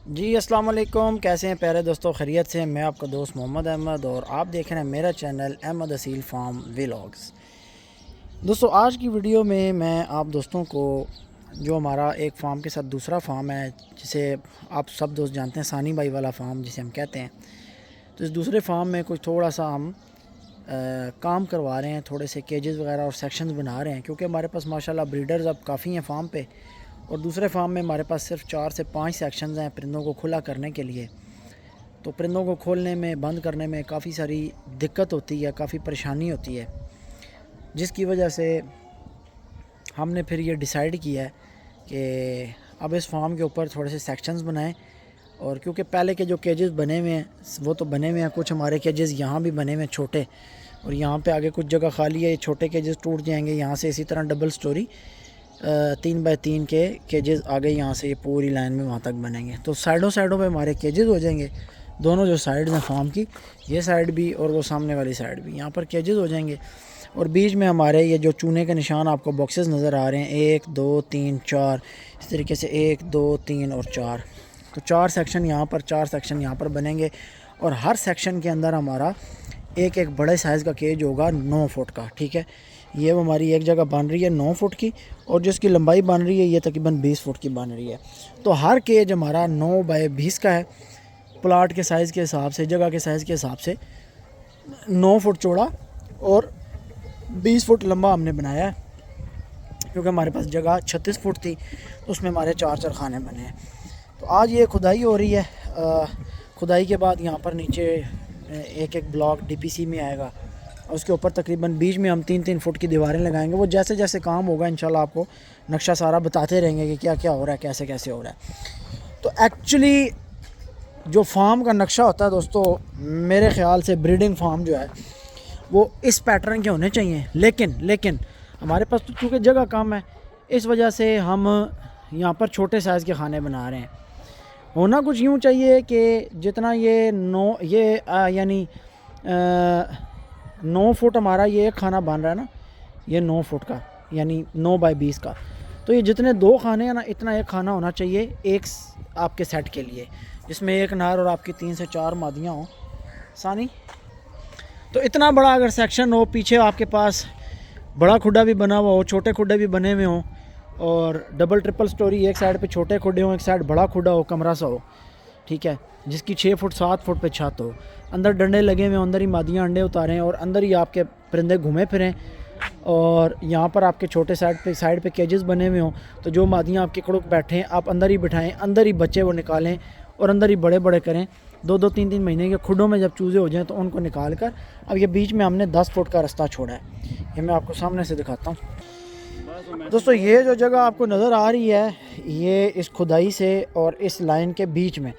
جی السلام علیکم، کیسے ہیں پیارے دوستوں؟ خیریت سے؟ میں آپ کا دوست محمد احمد اور آپ دیکھ رہے ہیں میرا چینل احمد اصیل فارم ولاگز۔ دوستوں آج کی ویڈیو میں آپ دوستوں کو جو ہمارا ایک فارم کے ساتھ دوسرا فارم ہے جسے آپ سب دوست جانتے ہیں، ثانی بھائی والا فارم جسے ہم کہتے ہیں، تو اس دوسرے فارم میں کچھ تھوڑا سا ہم کام کروا رہے ہیں، تھوڑے سے کیجز وغیرہ اور سیکشنز بنا رہے ہیں، کیونکہ ہمارے پاس ماشاءاللہ بریڈرز اب کافی ہیں فارم پہ، اور دوسرے فارم میں ہمارے پاس صرف 4 سے 5 سیکشنز ہیں پرندوں کو کھلا کرنے کے لیے۔ تو پرندوں کو کھولنے میں، بند کرنے میں کافی ساری دقت ہوتی ہے، کافی پریشانی ہوتی ہے، جس کی وجہ سے ہم نے پھر یہ ڈیسائیڈ کیا ہے کہ اب اس فارم کے اوپر تھوڑے سے سیکشنز بنائیں، اور کیونکہ پہلے کے جو کیجز بنے ہوئے ہیں وہ تو بنے ہوئے ہیں، کچھ ہمارے کیجز یہاں بھی بنے ہوئے ہیں چھوٹے، اور یہاں پہ آگے کچھ جگہ خالی ہے، یہ چھوٹے کیجز ٹوٹ جائیں گے یہاں سے، اسی طرح ڈبل سٹوری 3x3 کے کیجز آگے یہاں سے یہ پوری لائن میں وہاں تک بنیں گے، تو سائڈوں پہ ہمارے کیجز ہو جائیں گے، دونوں جو سائڈز ہیں فارم کی، یہ سائڈ بھی اور وہ سامنے والی سائڈ بھی، یہاں پر کیجز ہو جائیں گے، اور بیچ میں ہمارے یہ جو چونے کے نشان آپ کو باکسز نظر آ رہے ہیں، 1 2 3 4، اس طریقے سے 1 2 3 اور 4، تو 4 سیکشن یہاں پر، 4 سیکشن یہاں پر بنیں گے، اور ہر سیکشن کے اندر ہمارا ایک بڑے سائز کا کیج ہوگا 9 فٹ کا، ٹھیک ہے، یہ ہماری ایک جگہ بن رہی ہے 9 فٹ کی، اور جو اس کی لمبائی بن رہی ہے یہ تقریباً 20 فٹ کی بن رہی ہے، تو ہر کیج ہمارا 9x20 کا ہے، پلاٹ کے سائز کے حساب سے، جگہ کے سائز کے حساب سے 9 فٹ چوڑا اور 20 فٹ لمبا ہم نے بنایا ہے، کیونکہ ہمارے پاس جگہ 36 فٹ تھی، تو اس میں ہمارے 4 خانے بنے ہیں۔ تو آج یہ کھدائی ہو رہی ہے، کھدائی کے بعد یہاں پر نیچے ایک بلاک ڈی پی سی میں آئے گا، اور اس کے اوپر تقریباً بیچ میں ہم 3 فٹ کی دیواریں لگائیں گے، وہ جیسے جیسے کام ہوگا انشاءاللہ آپ کو نقشہ سارا بتاتے رہیں گے کہ کیا کیا ہو رہا ہے، کیسے کیسے ہو رہا ہے۔ تو ایکچولی جو فارم کا نقشہ ہوتا ہے دوستو، میرے خیال سے بریڈنگ فارم جو ہے وہ اس پیٹرن کے ہونے چاہیے، لیکن ہمارے پاس تو چونکہ جگہ کم ہے، اس وجہ سے ہم یہاں پر چھوٹے سائز کے خانے بنا رہے ہیں۔ ہونا کچھ یوں چاہیے کہ جتنا یہ 9 فٹ ہمارا یہ ایک خانہ بن رہا ہے نا، یہ 9 فٹ کا یعنی 9x20 کا، تو یہ جتنے 2 خانے ہیں نا، اتنا ایک خانہ ہونا چاہیے ایک آپ کے سیٹ کے لیے، جس میں ایک نر اور آپ کی 3 سے 4 مادیاں ہوں ثانی۔ تو اتنا بڑا اگر سیکشن ہو، پیچھے آپ کے پاس بڑا کھڈا بھی بنا ہوا ہو، چھوٹے کھڈے بھی بنے ہوئے ہوں، اور ڈبل ٹرپل سٹوری، ایک سائڈ پہ چھوٹے کھڈے ہوں، ایک سائڈ بڑا کھڈا ہو، کمرہ سا ہو، ٹھیک ہے، جس کی 6 فٹ 7 فٹ پہ چھت ہو، اندر ڈنڈے لگے ہوئے، اندر ہی مادیاں انڈے اتاریں، اور اندر ہی آپ کے پرندے گھومے پھریں، اور یہاں پر آپ کے چھوٹے سائڈ پہ کیجز بنے ہوئے ہوں، تو جو مادیاں آپ کے کڑک بیٹھیں آپ اندر ہی بٹھائیں، اندر ہی بچے وہ نکالیں، اور اندر ہی بڑے بڑے کریں، 2 3 مہینے کے کھڈوں میں جب چوزے ہو جائیں تو ان کو نکال کر، اب یہ بیچ میں ہم نے 10 فٹ کا رستہ چھوڑا ہے، یہ میں آپ کو سامنے سے دکھاتا ہوں۔ دوستو یہ جو جگہ آپ کو نظر آ رہی ہے، یہ اس کھدائی سے اور اس لائن کے بیچ میں،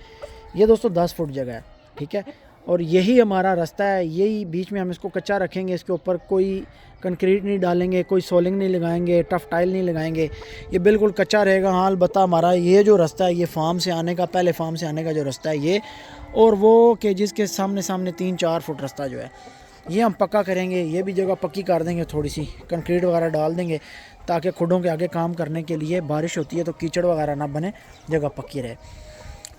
یہ دوستو 10 فٹ جگہ ہے، ٹھیک ہے، اور یہی ہمارا راستہ ہے، یہی بیچ میں ہم اس کو کچا رکھیں گے، اس کے اوپر کوئی کنکریٹ نہیں ڈالیں گے، کوئی سولنگ نہیں لگائیں گے، ٹف ٹائل نہیں لگائیں گے، یہ بالکل کچا رہے گا۔ ہاں البتہ ہمارا یہ جو راستہ ہے، یہ فارم سے آنے کا، پہلے فارم سے آنے کا جو راستہ ہے یہ، اور وہ کیجز کے سامنے 3 4 فٹ راستہ جو ہے یہ ہم پکا کریں گے، یہ بھی جگہ پکی کر دیں گے، تھوڑی سی کنکریٹ وغیرہ ڈال دیں گے، تاکہ کھڈوں کے آگے کام کرنے کے لیے بارش ہوتی ہے تو کیچڑ وغیرہ نہ بنے، جگہ پکی رہے۔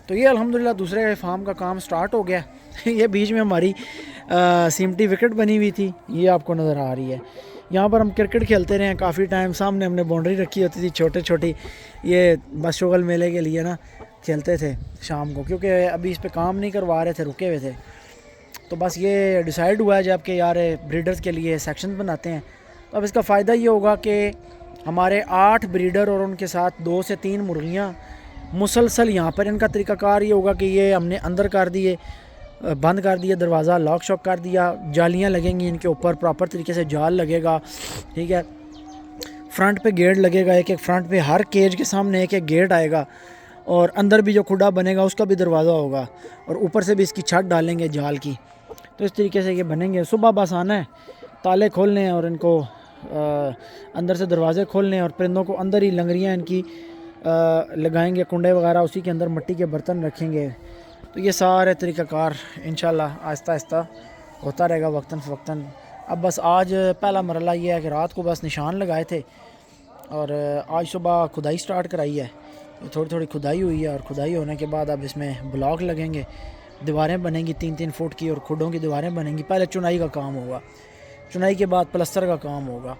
تو یہ الحمدللہ دوسرے فارم کا کام سٹارٹ ہو گیا۔ یہ بیچ میں ہماری سیمٹی وکٹ بنی ہوئی تھی، یہ آپ کو نظر آ رہی ہے، یہاں پر ہم کرکٹ کھیلتے رہے ہیں کافی ٹائم، سامنے ہم نے باؤنڈری رکھی ہوتی تھی چھوٹی، یہ بس شغل میلے کے لیے نا کھیلتے تھے شام کو، کیونکہ ابھی اس پہ کام نہیں کروا رہے تھے، رکے ہوئے تھے، تو بس یہ ڈیسائیڈ ہوا ہے جب کہ یار بریڈرز کے لیے سیکشن بناتے ہیں، تو اب اس کا فائدہ یہ ہوگا کہ ہمارے 8 بریڈر اور ان کے ساتھ 2 سے 3 مرغیاں مسلسل یہاں پر، ان کا طریقہ کار یہ ہوگا کہ یہ ہم نے اندر کر دیے، بند کر دیا دروازہ، لاک شاک کر دیا، جالیاں لگیں گی ان کے اوپر، پراپر طریقے سے جال لگے گا، ٹھیک ہے، فرنٹ پہ گیٹ لگے گا، ایک فرنٹ پہ ہر کیج کے سامنے ایک گیٹ آئے گا، اور اندر بھی جو کھڈا بنے گا اس کا بھی دروازہ ہوگا، اور اوپر سے بھی اس کی چھت ڈالیں گے جال کی، تو اس طریقے سے یہ بنیں گے۔ صبح بس آنا ہے، تالے کھولنے ہیں اور ان کو اندر سے دروازے کھولنے ہیں، اور پرندوں کو اندر ہی لنگریاں ان کی لگائیں گے، کنڈے وغیرہ اسی کے اندر مٹی کے برتن رکھیں گے، تو یہ سارے طریقہ کار انشاءاللہ آہستہ آہستہ ہوتا رہے گا وقتاً فوقتاً۔ اب بس آج پہلا مرحلہ یہ ہے کہ رات کو بس نشان لگائے تھے، اور آج صبح کھدائی سٹارٹ کرائی ہے، تھوڑی تھوڑی کھدائی ہوئی ہے، اور کھدائی ہونے کے بعد اب اس میں بلاک لگیں گے، دیواریں بنیں گی 3-3 فٹ کی، اور کھڈوں کی دیواریں بنیں گی. پہلے چنائی کا کام ہوگا، چنائی کے بعد پلستر کا کام ہوگا.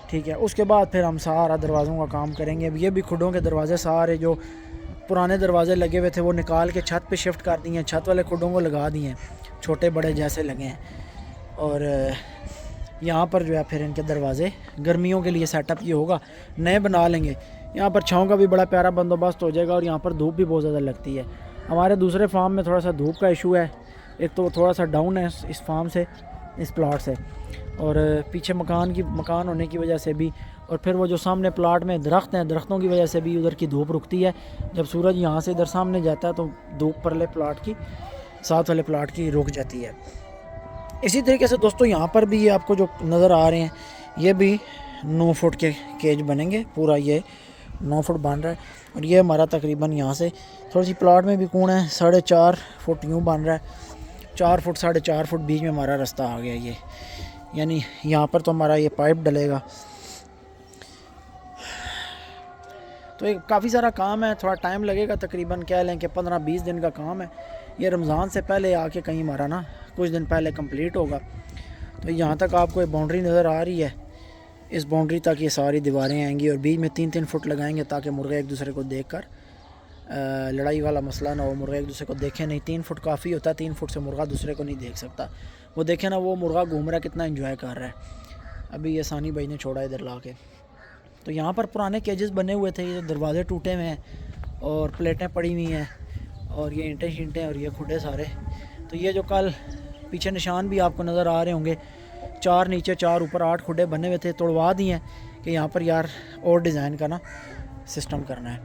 ٹھیک ہے، اس کے بعد پھر ہم سارا دروازوں کا کام کریں گے. اب یہ بھی کھڈوں کے دروازے سارے جو پرانے دروازے لگے ہوئے تھے وہ نکال کے چھت پہ شفٹ کر دیے ہیں، چھت والے کھڈوں کو لگا دیے ہیں، چھوٹے بڑے جیسے لگے ہیں. اور یہاں پر جو ہے پھر ان کے دروازے گرمیوں کے لیے سیٹ اپ یہ ہوگا، نئے بنا لیں گے. یہاں پر چھاؤں کا بھی بڑا پیارا بندوبست ہو جائے گا، اور یہاں پر دھوپ بھی بہت زیادہ لگتی ہے. ہمارے دوسرے فارم میں تھوڑا سا دھوپ کا ایشو ہے، ایک تو تھوڑا سا ڈاؤن ہے اس فارم سے، اس پلاٹ سے، اور پیچھے مکان ہونے کی وجہ سے بھی، اور پھر وہ جو سامنے پلاٹ میں درخت ہیں، درختوں کی وجہ سے بھی ادھر کی دھوپ رکتی ہے. جب سورج یہاں سے ادھر سامنے جاتا ہے تو دھوپ پرلے پلاٹ کی، ساتھ والے پلاٹ کی رک جاتی ہے. اسی طریقے سے دوستو یہاں پر بھی یہ آپ کو جو نظر آ رہے ہیں یہ بھی 9 فٹ کے کیج بنیں گے. پورا یہ 9 فٹ بن رہا ہے، اور یہ ہمارا تقریباً یہاں سے تھوڑی سی پلاٹ میں بھی کوڑ ہے، 4.5 فٹ یوں بن رہا ہے، 4 فٹ 4.5 فٹ بیچ میں ہمارا رستہ آ گیا. یہ یعنی یہاں پر تو ہمارا یہ پائپ ڈلے گا. تو یہ کافی سارا کام ہے، تھوڑا ٹائم لگے گا، تقریباً کہہ لیں کہ 15-20 دن کا کام ہے. یہ رمضان سے پہلے آ کے کہیں ہمارا نا کچھ دن پہلے کمپلیٹ ہوگا. تو یہاں تک آپ کو ایک باؤنڈری نظر آ رہی ہے، اس باؤنڈری تک یہ ساری دیواریں آئیں گی، اور بیچ میں 3-3 فٹ لگائیں گے تاکہ مرغے ایک دوسرے کو دیکھ کر لڑائی والا مسئلہ نہ ہو. مرغے ایک دوسرے کو دیکھیں نہیں، 3 فٹ کافی ہوتا ہے، 3 فٹ سے مرغہ دوسرے کو نہیں دیکھ سکتا. وہ دیکھیں نا وہ مرغہ گھوم رہا ہے کتنا انجوائے کر رہا ہے. ابھی یہ ثانی بھائی نے چھوڑا ادھر لا کے. تو یہاں پر پرانے کیجز بنے ہوئے تھے، یہ دروازے ٹوٹے ہوئے ہیں اور پلیٹیں پڑی ہوئی ہیں، اور یہ اینٹیں شینٹیں اور یہ کھڈے سارے. تو یہ جو کل پیچھے نشان بھی آپ کو نظر آ رہے ہوں گے، 4 نیچے 4 اوپر 8 کھڈے بنے ہوئے تھے، توڑوا دیے ہیں کہ یہاں پر یار اور ڈیزائن کا نا سسٹم کرنا ہے.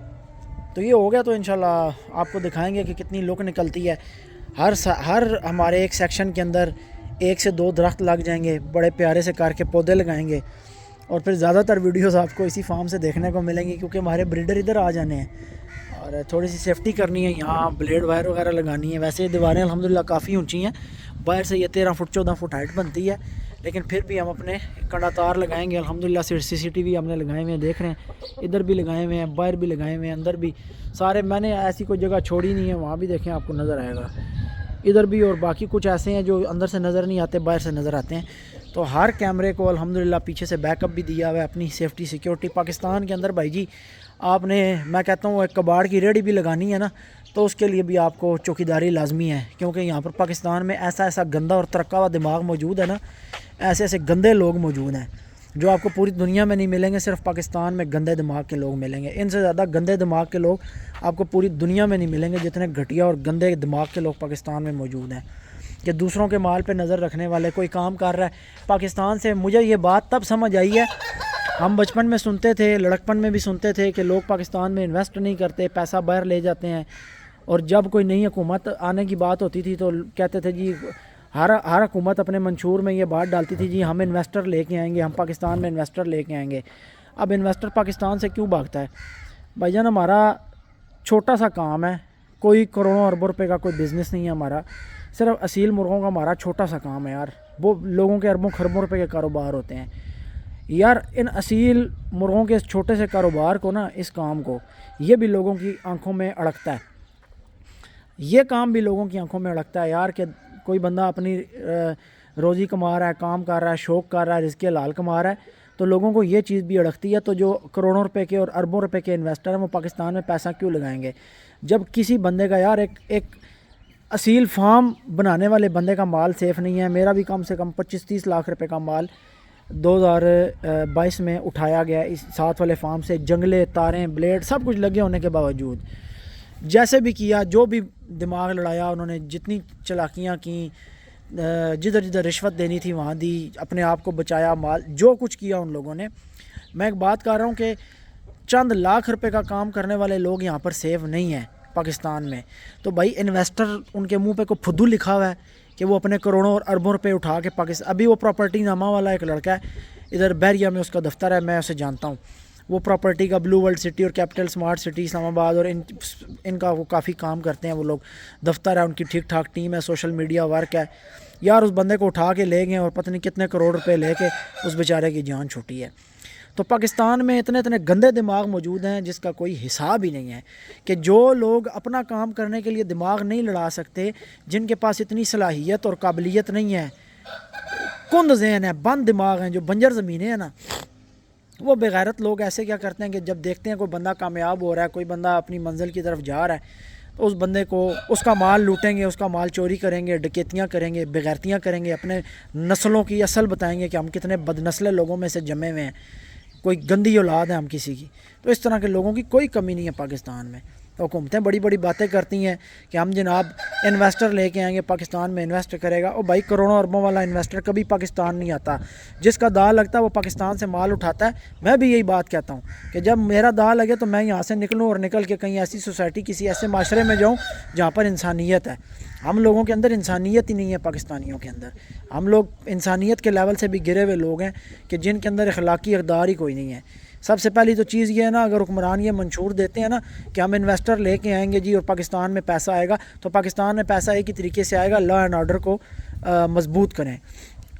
تو یہ ہو گیا تو انشاءاللہ آپ کو دکھائیں گے کہ کتنی لک نکلتی ہے. ہر ہمارے ایک سیکشن کے اندر 1 سے 2 درخت لگ جائیں گے، بڑے پیارے سے کر کے پودے لگائیں گے. اور پھر زیادہ تر ویڈیوز آپ کو اسی فارم سے دیکھنے کو ملیں گی، کیونکہ ہمارے بریڈر ادھر آ جانے ہیں، اور تھوڑی سی سیفٹی کرنی ہے. یہاں بلیڈ وائر وغیرہ لگانی ہے. ویسے دیواریں الحمدللہ کافی اونچی ہیں، باہر سے یہ 13 فٹ 14 فٹ ہائٹ بنتی ہے، لیکن پھر بھی ہم اپنے کنڈا تار لگائیں گے. الحمدللہ CCTV ہم نے لگائے ہوئے ہیں، دیکھ رہے ہیں ادھر بھی لگائے ہوئے ہیں، باہر بھی لگائے ہوئے ہیں، اندر بھی سارے. میں نے ایسی کوئی جگہ چھوڑی نہیں ہے، وہاں بھی دیکھیں آپ کو نظر آئے گا ادھر بھی. اور باقی کچھ ایسے ہیں جو اندر سے نظر نہیں آتے، باہر سے نظر آتے ہیں. تو ہر کیمرے کو الحمدللہ پیچھے سے بیک اپ بھی دیا ہوا ہے، اپنی سیفٹی سیکیورٹی. پاکستان کے اندر بھائی جی آپ نے، میں کہتا ہوں ایک کباڑ کی ریڑھی بھی لگانی ہے نا، تو اس کے لیے بھی آپ کو چوکیداری لازمی ہے، کیونکہ یہاں پر پاکستان میں ایسا گندا اور ترکا ہوا دماغ موجود ہے نا، ایسے گندے لوگ موجود ہیں جو آپ کو پوری دنیا میں نہیں ملیں گے، صرف پاکستان میں گندے دماغ کے لوگ ملیں گے. ان سے زیادہ گندے دماغ کے لوگ آپ کو پوری دنیا میں نہیں ملیں گے، جتنے گھٹیا اور گندے دماغ کے لوگ پاکستان میں موجود ہیں، کہ دوسروں کے مال پہ نظر رکھنے والے. کوئی کام کر رہا ہے پاکستان سے، مجھے یہ بات تب سمجھ آئی ہے، ہم بچپن میں سنتے تھے، لڑکپن میں بھی سنتے تھے کہ لوگ پاکستان میں انویسٹ نہیں کرتے، پیسہ باہر لے جاتے ہیں. اور جب کوئی نئی حکومت آنے کی بات ہوتی تھی تو کہتے تھے جی، ہر حکومت اپنے منشور میں یہ بات ڈالتی تھی جی ہم انویسٹر لے کے آئیں گے، ہم پاکستان میں انویسٹر لے کے آئیں گے. اب انویسٹر پاکستان سے کیوں بھاگتا ہے بھائی جان؟ ہمارا چھوٹا سا کام ہے، کوئی کروڑوں اربوں روپے کا کوئی بزنس نہیں ہے ہمارا، صرف اصیل مرغوں کا ہمارا چھوٹا سا کام ہے یار. وہ لوگوں کے اربوں خربوں روپے کے کاروبار ہوتے ہیں یار. ان اصیل مرغوں کے اس چھوٹے سے کاروبار کو نا، اس کام کو، یہ بھی لوگوں کی آنکھوں میں اڑکتا ہے، یہ کام بھی لوگوں کی آنکھوں میں اڑکتا ہے یار، کہ کوئی بندہ اپنی روزی کما رہا ہے، کام کر رہا ہے، شوق کر رہا ہے، رزق حلال کما رہا ہے، تو لوگوں کو یہ چیز بھی اڑکتی ہے. تو جو کروڑوں روپے کے اور اربوں روپے کے انویسٹر ہیں وہ پاکستان میں پیسہ کیوں لگائیں گے، جب کسی بندے کا یار ایک اصیل فارم بنانے والے بندے کا مال سیف نہیں ہے. میرا بھی کم سے کم 25-30 لاکھ روپے کا مال 2022 میں اٹھایا گیا اس ساتھ والے فارم سے. جنگلے، تاریں، بلیڈ سب کچھ لگے ہونے کے باوجود جیسے بھی کیا، جو بھی دماغ لڑایا انہوں نے، جتنی چلاکیاں کیں، جدھر جدھر رشوت دینی تھی وہاں دی، اپنے آپ کو بچایا، مال جو کچھ کیا ان لوگوں نے. میں ایک بات کر رہا ہوں کہ چند لاکھ روپے کا کام کرنے والے لوگ یہاں پر سیف نہیں ہیں پاکستان میں. تو بھائی انویسٹر ان کے منہ پہ کوئی پھدو لکھا ہوا ہے کہ وہ اپنے کروڑوں اور اربوں روپے اٹھا کے پاکستان. ابھی وہ پراپرٹی نامہ والا ایک لڑکا ہے ادھر بحریہ میں، اس کا دفتر ہے، میں اسے جانتا ہوں. وہ پراپرٹی کا بلو ورلڈ سٹی اور کیپٹل سمارٹ سٹی اسلام آباد، اور ان کا وہ کافی کام کرتے ہیں وہ لوگ. دفتر ہے ان کی، ٹھیک ٹھاک ٹیم ہے، سوشل میڈیا ورک ہے یار. اس بندے کو اٹھا کے لے گئے اور پتہ نہیں کتنے کروڑ روپے لے کے اس بیچارے کی جان چھوٹی ہے. تو پاکستان میں اتنے اتنے گندے دماغ موجود ہیں جس کا کوئی حساب ہی نہیں ہے، کہ جو لوگ اپنا کام کرنے کے لیے دماغ نہیں لڑا سکتے، جن کے پاس اتنی صلاحیت اور قابلیت نہیں ہے، کند ذہن ہے، بند دماغ ہیں، جو بنجر زمینیں ہیں نا، وہ بغیرت لوگ ایسے کیا کرتے ہیں کہ جب دیکھتے ہیں کوئی بندہ کامیاب ہو رہا ہے، کوئی بندہ اپنی منزل کی طرف جا رہا ہے، تو اس بندے کو اس کا مال لوٹیں گے، اس کا مال چوری کریں گے، ڈکیتیاں کریں گے، بغیرتیاں کریں گے، اپنے نسلوں کی اصل بتائیں گے کہ ہم کتنے بد نسل لوگوں میں سے جمے ہوئے ہیں، کوئی گندی اولاد ہے ہم کسی کی۔ تو اس طرح کے لوگوں کی کوئی کمی نہیں ہے پاکستان میں۔ حکومتیں بڑی بڑی باتیں کرتی ہیں کہ ہم جناب انویسٹر لے کے آئیں گے، پاکستان میں انویسٹ کرے گا، اور بھائی کروڑوں اربوں والا انویسٹر کبھی پاکستان نہیں آتا، جس کا داع لگتا ہے وہ پاکستان سے مال اٹھاتا ہے۔ میں بھی یہی بات کہتا ہوں کہ جب میرا داع لگے تو میں یہاں سے نکلوں اور نکل کے کہیں ایسی سوسائٹی، کسی ایسے معاشرے میں جاؤں جہاں پر انسانیت ہے۔ ہم لوگوں کے اندر انسانیت ہی نہیں ہے، پاکستانیوں کے اندر ہم لوگ انسانیت کے لیول سے بھی گرے ہوئے لوگ ہیں کہ جن کے اندر اخلاقی اقدار ہی کوئی نہیں ہے۔ سب سے پہلی تو چیز یہ ہے نا، اگر حکمران یہ منشور دیتے ہیں نا کہ ہم انویسٹر لے کے آئیں گے جی اور پاکستان میں پیسہ آئے گا، تو پاکستان میں پیسہ ایک ہی طریقے سے آئے گا، لا اینڈ آرڈر کو مضبوط کریں،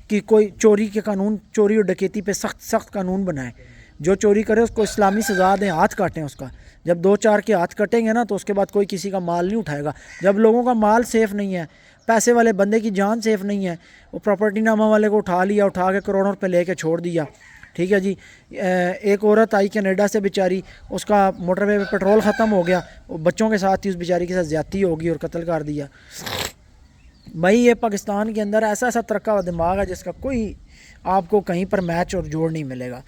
کہ کوئی چوری کے قانون، چوری اور ڈکیتی پہ سخت سخت قانون بنائیں، جو چوری کرے اس کو اسلامی سزا دیں، ہاتھ کاٹیں اس کا۔ جب 2-4 کے ہاتھ کٹیں گے نا تو اس کے بعد کوئی کسی کا مال نہیں اٹھائے گا۔ جب لوگوں کا مال سیف نہیں ہے، پیسے والے بندے کی جان سیف نہیں ہے، وہ پراپرٹی نامہ والے کو اٹھا لیا، اٹھا کے کروڑوں روپے لے کے چھوڑ دیا، ٹھیک ہے جی۔ ایک عورت آئی کینیڈا سے بیچاری، اس کا موٹر وے پہ پیٹرول ختم ہو گیا، وہ بچوں کے ساتھ ہی اس بیچاری کے ساتھ زیادتی ہوگی اور قتل کر دیا۔ بھائی یہ پاکستان کے اندر ایسا ایسا ترقہ ہوا دماغ ہے جس کا کوئی آپ کو کہیں پر میچ اور جوڑ نہیں ملے گا۔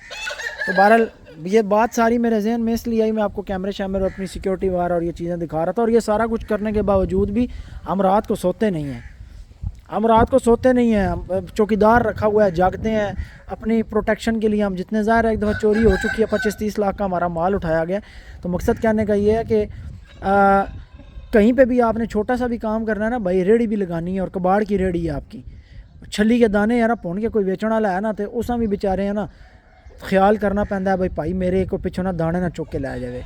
تو بہرحال یہ بات ساری میرے ذہن میں اس لیے آئی، میں آپ کو کیمرے شیمرے اور اپنی سیکیورٹی وغیرہ اور یہ چیزیں دکھا رہا تھا، اور یہ سارا کچھ کرنے کے باوجود بھی ہم رات کو سوتے نہیں ہیں، ہم رات کو سوتے نہیں ہیں، ہم چوکیدار رکھا ہوا ہے، جاگتے ہیں اپنی پروٹیکشن کے لیے۔ ہم جتنے ظاہر ہے ایک دفعہ چوری ہو چکی ہے، 25-30 لاکھ کا ہمارا مال اٹھایا گیا، تو مقصد کہنے کا یہ ہے کہ کہیں پہ بھی آپ نے چھوٹا سا بھی کام کرنا ہے نا بھائی، ریڑھی بھی لگانی ہے، اور کباڑ کی ریڑھی ہے آپ کی، چھلی کے دانے ہے نا پون کے کوئی بیچن والا ہے نا، تو اس بھی بیچارے ہیں نا خیال کرنا پہنتا ہے بھائی میرے کو پچھوں نہ دانے نہ چک کے لایا جائے۔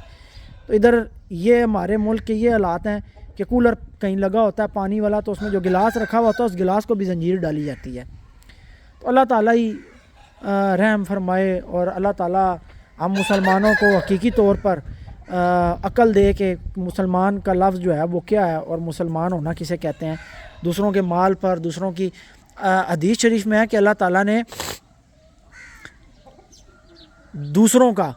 تو ادھر یہ ہمارے ملک کے یہ حالات ہیں کہ کولر کہیں لگا ہوتا ہے پانی والا، تو اس میں جو گلاس رکھا ہوا ہوتا ہے اس گلاس کو بھی زنجیر ڈالی جاتی ہے۔ تو اللہ تعالیٰ ہی رحم فرمائے، اور اللہ تعالیٰ ہم مسلمانوں کو حقیقی طور پر عقل دے کہ مسلمان کا لفظ جو ہے وہ کیا ہے، اور مسلمان ہونا کسے کہتے ہیں۔ دوسروں کے مال پر، دوسروں کی حدیث شریف میں ہے کہ اللہ تعالیٰ نے دوسروں کا،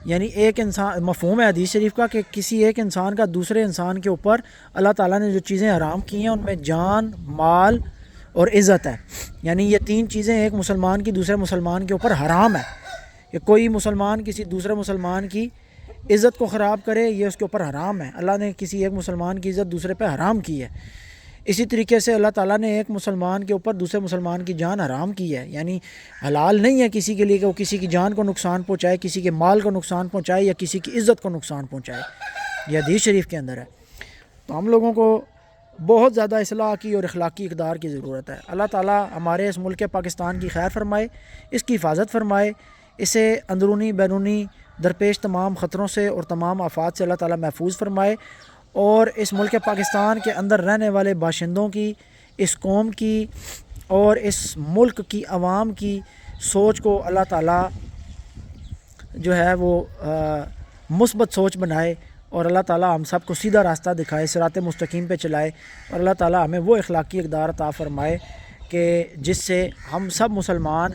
یعنی ایک انسان، مفہوم ہے حدیث شریف کا کہ کسی ایک انسان کا دوسرے انسان کے اوپر اللہ تعالیٰ نے جو چیزیں حرام کی ہیں ان میں جان، مال اور عزت ہے، یعنی یہ 3 چیزیں ایک مسلمان کی دوسرے مسلمان کے اوپر حرام ہے، کہ کوئی مسلمان کسی دوسرے مسلمان کی عزت کو خراب کرے، یہ اس کے اوپر حرام ہے۔ اللہ نے کسی ایک مسلمان کی عزت دوسرے پہ حرام کی ہے۔ اسی طریقے سے اللہ تعالیٰ نے ایک مسلمان کے اوپر دوسرے مسلمان کی جان حرام کی ہے، یعنی حلال نہیں ہے کسی کے لیے کہ وہ کسی کی جان کو نقصان پہنچائے، کسی کے مال کو نقصان پہنچائے، یا کسی کی عزت کو نقصان پہنچائے، یہ حدیث شریف کے اندر ہے۔ تو ہم لوگوں کو بہت زیادہ اصلاح کی اور اخلاقی اقدار کی ضرورت ہے۔ اللہ تعالیٰ ہمارے اس ملک پاکستان کی خیر فرمائے، اس کی حفاظت فرمائے، اسے اندرونی بیرونی درپیش تمام خطروں سے اور تمام آفات سے اللہ تعالیٰ محفوظ فرمائے، اور اس ملک پاکستان کے اندر رہنے والے باشندوں کی، اس قوم کی اور اس ملک کی عوام کی سوچ کو اللہ تعالیٰ جو ہے وہ مثبت سوچ بنائے، اور اللہ تعالیٰ ہم سب کو سیدھا راستہ دکھائے، صراط مستقیم پہ چلائے، اور اللہ تعالیٰ ہمیں وہ اخلاقی اقدار عطا فرمائے کہ جس سے ہم سب مسلمان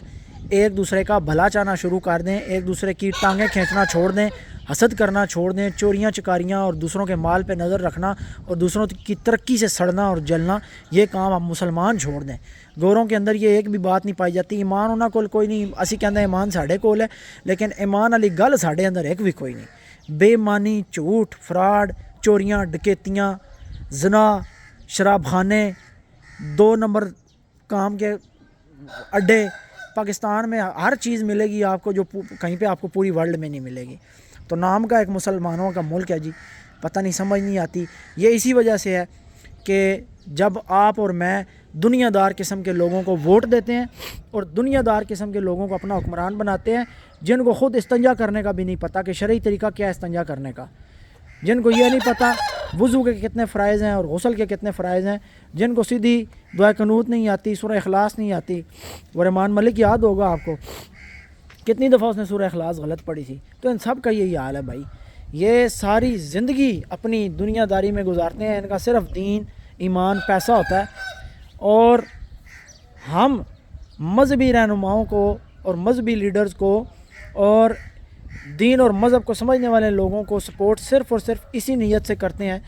ایک دوسرے کا بھلا چاہنا شروع کر دیں، ایک دوسرے کی ٹانگیں کھینچنا چھوڑ دیں، حسد کرنا چھوڑ دیں، چوریاں چکاریاں اور دوسروں کے مال پہ نظر رکھنا اور دوسروں کی ترقی سے سڑنا اور جلنا، یہ کام ہم مسلمان چھوڑ دیں۔ گوروں کے اندر یہ ایک بھی بات نہیں پائی جاتی، ایمان ہونا کوئی نہیں، اسی کہتے ہیں ایمان ساڑھے کول ہے، لیکن ایمان والی گل ساڑھے اندر ایک بھی کوئی نہیں۔ بے ایمانی، جھوٹ، فراڈ، چوریاں، ڈکیتیاں، زنا، شراب خانے، 2 نمبر کام کے اڈے، پاکستان میں ہر چیز ملے گی آپ کو جو کہیں پہ آپ کو پوری ورلڈ میں نہیں ملے گی۔ تو نام کا ایک مسلمانوں کا ملک ہے جی، پتہ نہیں، سمجھ نہیں آتی۔ یہ اسی وجہ سے ہے کہ جب آپ اور میں دنیا دار قسم کے لوگوں کو ووٹ دیتے ہیں اور دنیا دار قسم کے لوگوں کو اپنا حکمران بناتے ہیں، جن کو خود استنجا کرنے کا بھی نہیں پتہ کہ شرعی طریقہ کیا ہے استنجا کرنے کا، جن کو یہ نہیں پتہ وضو کے کتنے فرائض ہیں اور غسل کے کتنے فرائض ہیں، جن کو سیدھی دعائے قنوت نہیں آتی، سورہ اخلاص نہیں آتی۔ وہ رحمان ملک یاد ہوگا آپ کو کتنی دفعہ اس نے سورہ اخلاص غلط پڑھی تھی. تو ان سب کا یہی حال ہے بھائی. یہ ساری زندگی اپنی دنیا داری میں گزارتے ہیں, ان کا صرف دین ایمان پیسہ ہوتا ہے, اور ہم مذہبی رہنماؤں کو اور مذہبی لیڈرز کو اور دین اور مذہب کو سمجھنے والے لوگوں کو سپورٹ صرف اور صرف اسی نیت سے کرتے ہیں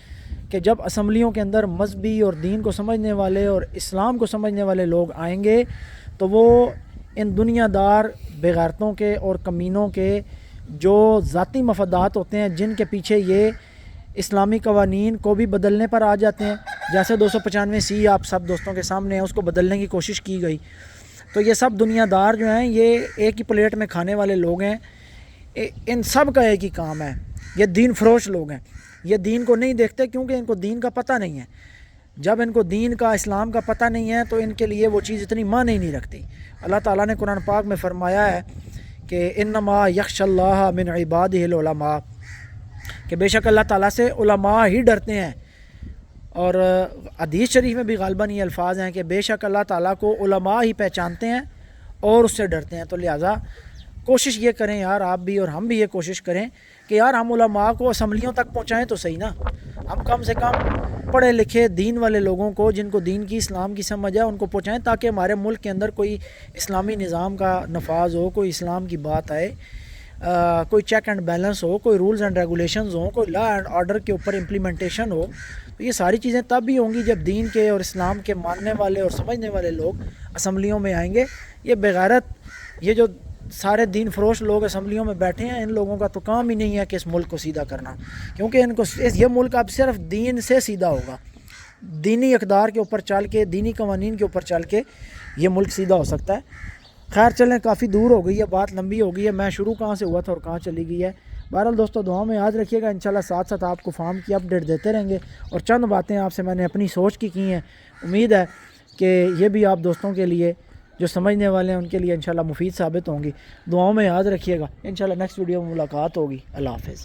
کہ جب اسمبلیوں کے اندر مذہبی اور دین کو سمجھنے والے اور اسلام کو سمجھنے والے لوگ آئیں گے تو وہ ان دنیا دار بغیرتوں کے اور کمینوں کے جو ذاتی مفادات ہوتے ہیں, جن کے پیچھے یہ اسلامی قوانین کو بھی بدلنے پر آ جاتے ہیں, جیسے 295C آپ سب دوستوں کے سامنے ہیں, اس کو بدلنے کی کوشش کی گئی. تو یہ سب دنیا دار جو ہیں یہ ایک ہی پلیٹ میں کھانے والے لوگ ہیں. ان سب کا ایک ہی کام ہے, یہ دین فروش لوگ ہیں. یہ دین کو نہیں دیکھتے کیونکہ ان کو دین کا پتہ نہیں ہے. جب ان کو دین کا اسلام کا پتہ نہیں ہے تو ان کے لیے وہ چیز اتنی معنی نہیں رکھتی. اللہ تعالیٰ نے قرآن پاک میں فرمایا ہے کہ انما یخشى اللہ من عبادہ العلماء, کہ بے شک اللہ تعالیٰ سے علماء ہی ڈرتے ہیں. اور حدیث شریف میں بھی غالباً یہ الفاظ ہیں کہ بے شک اللہ تعالیٰ کو علماء ہی پہچانتے ہیں اور اس سے ڈرتے ہیں. تو لہٰذا کوشش یہ کریں یار, آپ بھی اور ہم بھی یہ کوشش کریں کہ یار ہم علماء کو اسمبلیوں تک پہنچائیں تو صحیح نا. ہم کم سے کم پڑھے لکھے دین والے لوگوں کو, جن کو دین کی اسلام کی سمجھ ہے, ان کو پہنچائیں تاکہ ہمارے ملک کے اندر کوئی اسلامی نظام کا نفاذ ہو, کوئی اسلام کی بات آئے, کوئی چیک اینڈ بیلنس ہو, کوئی رولز اینڈ ریگولیشنز ہوں, کوئی لا اینڈ آرڈر کے اوپر امپلیمنٹیشن ہو. تو یہ ساری چیزیں تب بھی ہوں گی جب دین کے اور اسلام کے ماننے والے اور سمجھنے والے لوگ اسمبلیوں میں آئیں گے. یہ بغیرت, یہ جو سارے دین فروش لوگ اسمبلیوں میں بیٹھے ہیں, ان لوگوں کا تو کام ہی نہیں ہے کہ اس ملک کو سیدھا کرنا, کیونکہ ان کو یہ ملک اب صرف دین سے سیدھا ہوگا. دینی اقدار کے اوپر چل کے, دینی قوانین کے اوپر چل کے یہ ملک سیدھا ہو سکتا ہے. خیر چلیں, کافی دور ہو گئی ہے, بات لمبی ہو گئی ہے, میں شروع کہاں سے ہوا تھا اور کہاں چلی گئی ہے. بہرحال دوستوں دعاؤں میں یاد رکھیے گا. انشاءاللہ ساتھ ساتھ آپ کو فارم کی اپڈیٹ دیتے رہیں گے, اور چند باتیں آپ سے میں نے اپنی سوچ کی ہیں. امید ہے کہ یہ بھی آپ دوستوں کے لیے جو سمجھنے والے ہیں ان کے لیے انشاءاللہ مفید ثابت ہوں گی. دعاؤں میں یاد رکھیے گا. انشاءاللہ نیکسٹ ویڈیو میں ملاقات ہوگی. اللہ حافظ.